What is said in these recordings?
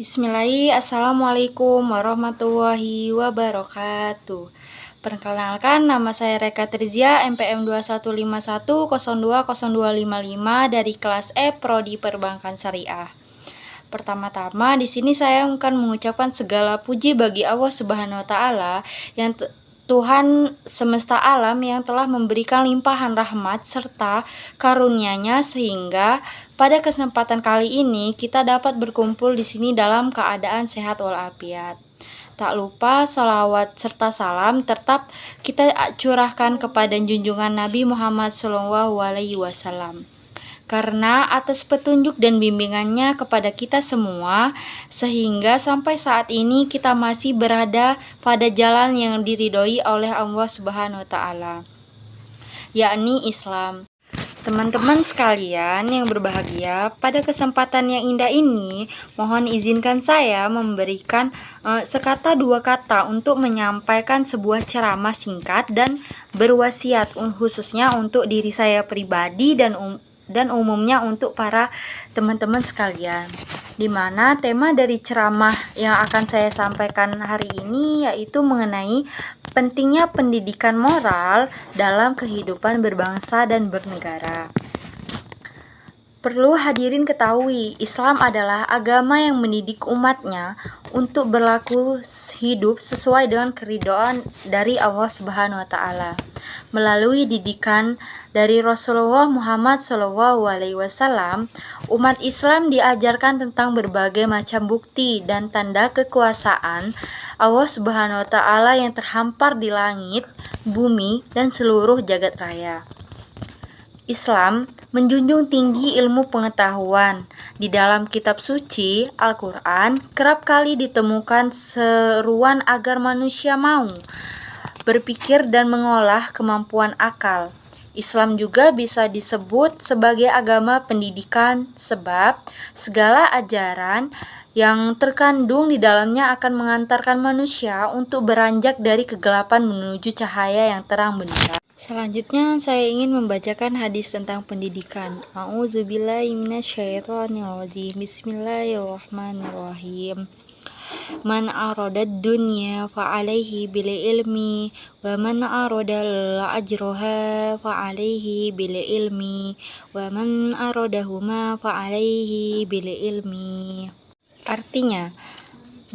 Bismillahirrahmanirrahim. Assalamualaikum warahmatullahi wabarakatuh. Perkenalkan, nama saya Reka Trizia, MPM 2151020255 dari kelas E Prodi Perbankan Syariah. Pertama-tama di sini saya akan mengucapkan segala puji bagi Allah Subhanahu wa taala yang Tuhan semesta alam yang telah memberikan limpahan rahmat serta karunia-Nya sehingga pada kesempatan kali ini kita dapat berkumpul di sini dalam keadaan sehat walafiat. Tak lupa salawat serta salam tetap kita curahkan kepada junjungan Nabi Muhammad SAW. Karena atas petunjuk dan bimbingannya kepada kita semua, sehingga sampai saat ini kita masih berada pada jalan yang diridhoi oleh Allah Subhanahu wa taala, yakni Islam. Teman-teman sekalian yang berbahagia, pada kesempatan yang indah ini, mohon izinkan saya memberikan sekata dua kata untuk menyampaikan sebuah ceramah singkat dan berwasiat khususnya untuk diri saya pribadi dan umumnya untuk para teman-teman sekalian, di mana tema dari ceramah yang akan saya sampaikan hari ini yaitu mengenai pentingnya pendidikan moral dalam kehidupan berbangsa dan bernegara. Perlu hadirin ketahui, Islam adalah agama yang mendidik umatnya untuk berlaku hidup sesuai dengan keridhaan dari Allah Subhanahu wa taala. Melalui didikan dari Rasulullah Muhammad SAW, umat Islam diajarkan tentang berbagai macam bukti dan tanda kekuasaan Allah Subhanahu wa taala yang terhampar di langit, bumi, dan seluruh jagat raya. Islam menjunjung tinggi ilmu pengetahuan. Di dalam kitab suci, Al-Quran, kerap kali ditemukan seruan agar manusia mau berpikir dan mengolah kemampuan akal. Islam juga bisa disebut sebagai agama pendidikan sebab segala ajaran yang terkandung di dalamnya akan mengantarkan manusia untuk beranjak dari kegelapan menuju cahaya yang terang benderang. Selanjutnya saya ingin membacakan hadis tentang pendidikan. A'udzubillahi minasyaitonirrajim. Bismillahirrahmanirrahim. Man aradad dunya fa alaihi bil ilmi wa man aradal ajraha fa alaihi bil ilmi wa man aradahuma fa alaihi bil ilmi. Artinya,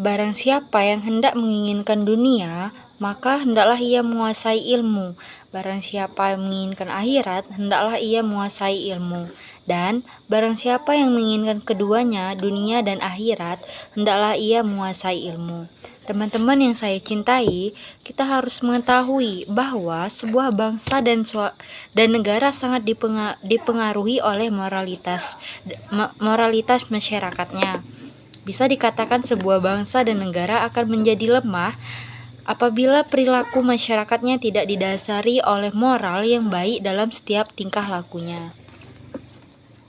barang siapa yang hendak menginginkan dunia, maka hendaklah ia menguasai ilmu. Barang siapa yang menginginkan akhirat, hendaklah ia menguasai ilmu. Dan barang siapa yang menginginkan keduanya, dunia dan akhirat, hendaklah ia menguasai ilmu. Teman-teman yang saya cintai, kita harus mengetahui bahwa sebuah bangsa dan negara sangat dipengaruhi oleh moralitas masyarakatnya. Bisa dikatakan sebuah bangsa dan negara akan menjadi lemah apabila perilaku masyarakatnya tidak didasari oleh moral yang baik dalam setiap tingkah lakunya.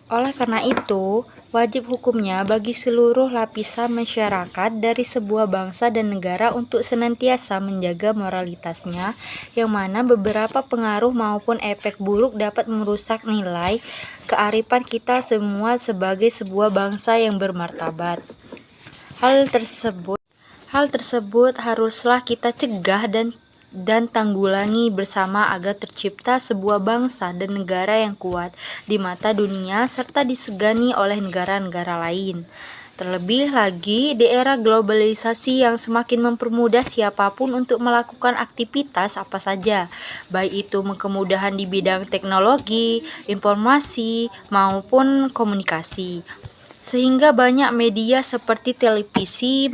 Oleh karena itu, wajib hukumnya bagi seluruh lapisan masyarakat dari sebuah bangsa dan negara untuk senantiasa menjaga moralitasnya, yang mana beberapa pengaruh maupun efek buruk dapat merusak nilai kearifan kita semua sebagai sebuah bangsa yang bermartabat. Hal tersebut haruslah kita cegah dan tanggulangi bersama agar tercipta sebuah bangsa dan negara yang kuat di mata dunia serta disegani oleh negara-negara lain. Terlebih lagi di era globalisasi yang semakin mempermudah siapapun untuk melakukan aktivitas apa saja, baik itu kemudahan di bidang teknologi, informasi, maupun komunikasi. Sehingga banyak media seperti televisi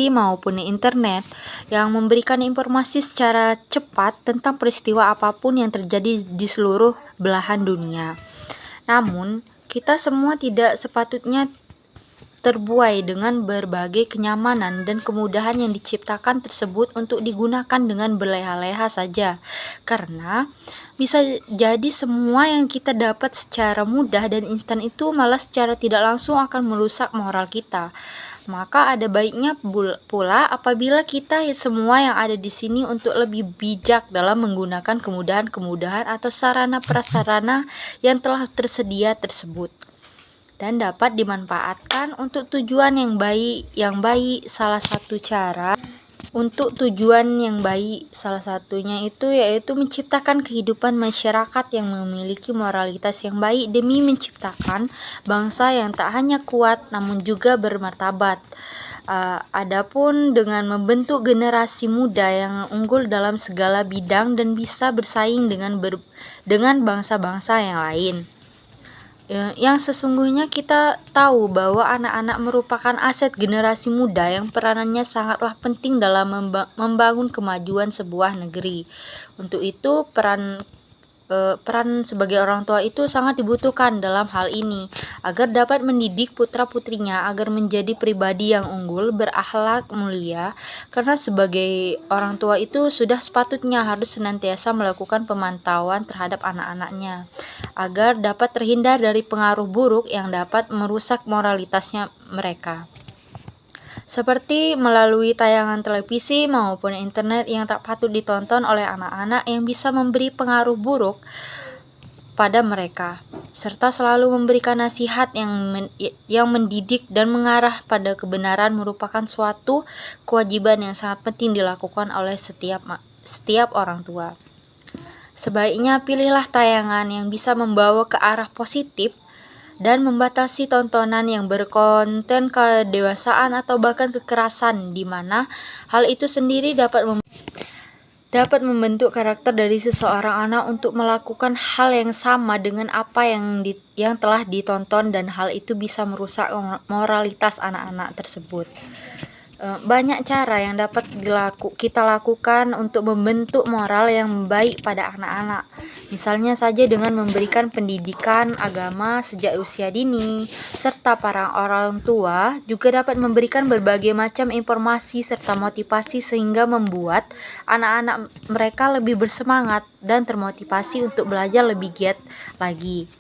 maupun internet yang memberikan informasi secara cepat tentang peristiwa apapun yang terjadi di seluruh belahan dunia. Namun, kita semua tidak sepatutnya terbuai dengan berbagai kenyamanan dan kemudahan yang diciptakan tersebut untuk digunakan dengan berleha-leha saja, karena bisa jadi semua yang kita dapat secara mudah dan instan itu malah secara tidak langsung akan merusak moral kita. Maka ada baiknya pula apabila kita semua yang ada di sini untuk lebih bijak dalam menggunakan kemudahan-kemudahan atau sarana-prasarana yang telah tersedia tersebut dan dapat dimanfaatkan untuk tujuan yang baik. Salah satunya itu yaitu menciptakan kehidupan masyarakat yang memiliki moralitas yang baik demi menciptakan bangsa yang tak hanya kuat namun juga bermartabat. Adapun dengan membentuk generasi muda yang unggul dalam segala bidang dan bisa bersaing dengan bangsa-bangsa yang lain. Yang sesungguhnya kita tahu bahwa anak-anak merupakan aset generasi muda yang peranannya sangatlah penting dalam membangun kemajuan sebuah negeri. Untuk itu peran sebagai orang tua itu sangat dibutuhkan dalam hal ini agar dapat mendidik putra-putrinya agar menjadi pribadi yang unggul, berakhlak mulia, karena sebagai orang tua itu sudah sepatutnya harus senantiasa melakukan pemantauan terhadap anak-anaknya agar dapat terhindar dari pengaruh buruk yang dapat merusak moralitasnya mereka, seperti melalui tayangan televisi maupun internet yang tak patut ditonton oleh anak-anak yang bisa memberi pengaruh buruk pada mereka, serta selalu memberikan nasihat yang mendidik dan mengarah pada kebenaran merupakan suatu kewajiban yang sangat penting dilakukan oleh setiap orang tua. Sebaiknya pilihlah tayangan yang bisa membawa ke arah positif dan membatasi tontonan yang berkonten kedewasaan atau bahkan kekerasan, di mana hal itu sendiri dapat membentuk karakter dari seseorang anak untuk melakukan hal yang sama dengan apa yang telah ditonton, dan hal itu bisa merusak moralitas anak-anak tersebut. Banyak cara yang dapat kita lakukan untuk membentuk moral yang baik pada anak-anak. Misalnya saja dengan memberikan pendidikan agama sejak usia dini, serta para orang tua juga dapat memberikan berbagai macam informasi serta motivasi sehingga membuat anak-anak mereka lebih bersemangat dan termotivasi untuk belajar lebih giat lagi.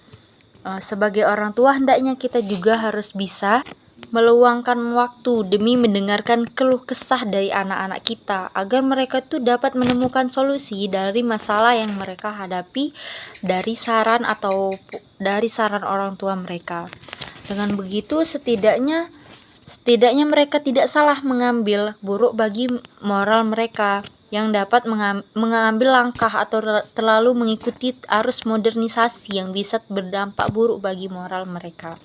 Sebagai orang tua hendaknya kita juga harus bisa meluangkan waktu demi mendengarkan keluh kesah dari anak-anak kita agar mereka tuh dapat menemukan solusi dari masalah yang mereka hadapi dari saran orang tua mereka. Dengan begitu setidaknya mereka tidak salah mengambil buruk bagi moral mereka yang dapat mengambil langkah atau terlalu mengikuti arus modernisasi yang bisa berdampak buruk bagi moral mereka.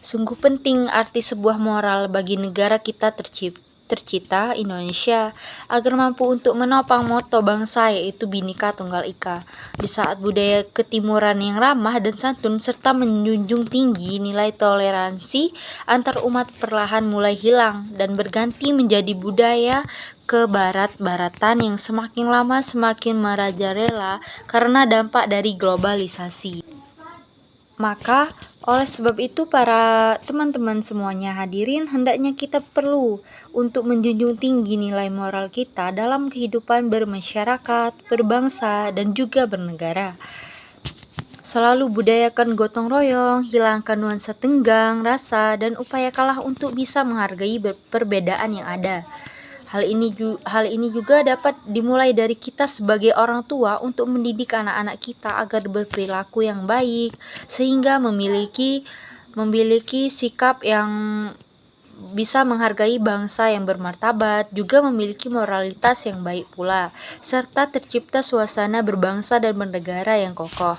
Sungguh penting arti sebuah moral bagi negara kita tercipta Indonesia agar mampu untuk menopang moto bangsa yaitu Bhinneka Tunggal Ika. Di saat budaya ketimuran yang ramah dan santun serta menjunjung tinggi nilai toleransi antar umat perlahan mulai hilang dan berganti menjadi budaya kebarat-baratan yang semakin lama semakin merajalela karena dampak dari globalisasi. Maka oleh sebab itu para teman-teman semuanya hadirin, hendaknya kita perlu untuk menjunjung tinggi nilai moral kita dalam kehidupan bermasyarakat, berbangsa, dan juga bernegara. Selalu budayakan gotong royong, hilangkan nuansa tenggang, rasa, dan upayakanlah untuk bisa menghargai perbedaan yang ada. Hal ini juga dapat dimulai dari kita sebagai orang tua untuk mendidik anak-anak kita agar berperilaku yang baik sehingga memiliki sikap yang bisa menghargai bangsa yang bermartabat, juga memiliki moralitas yang baik pula, serta tercipta suasana berbangsa dan bernegara yang kokoh.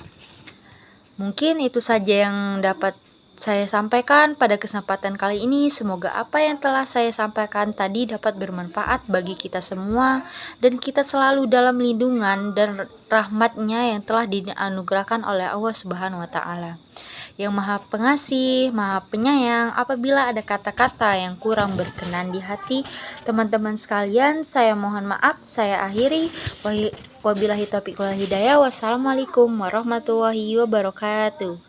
Mungkin itu saja yang dapat saya sampaikan pada kesempatan kali ini. Semoga apa yang telah saya sampaikan tadi dapat bermanfaat bagi kita semua dan kita selalu dalam lindungan dan rahmatnya yang telah dianugerahkan oleh Allah Subhanahu wa Ta'ala yang Maha Pengasih, Maha Penyayang. Apabila ada kata-kata yang kurang berkenan di hati teman-teman sekalian, saya mohon maaf. Saya akhiri. Wabillahi taufiq wal hidayah. Wassalamualaikum warahmatullahi wabarakatuh.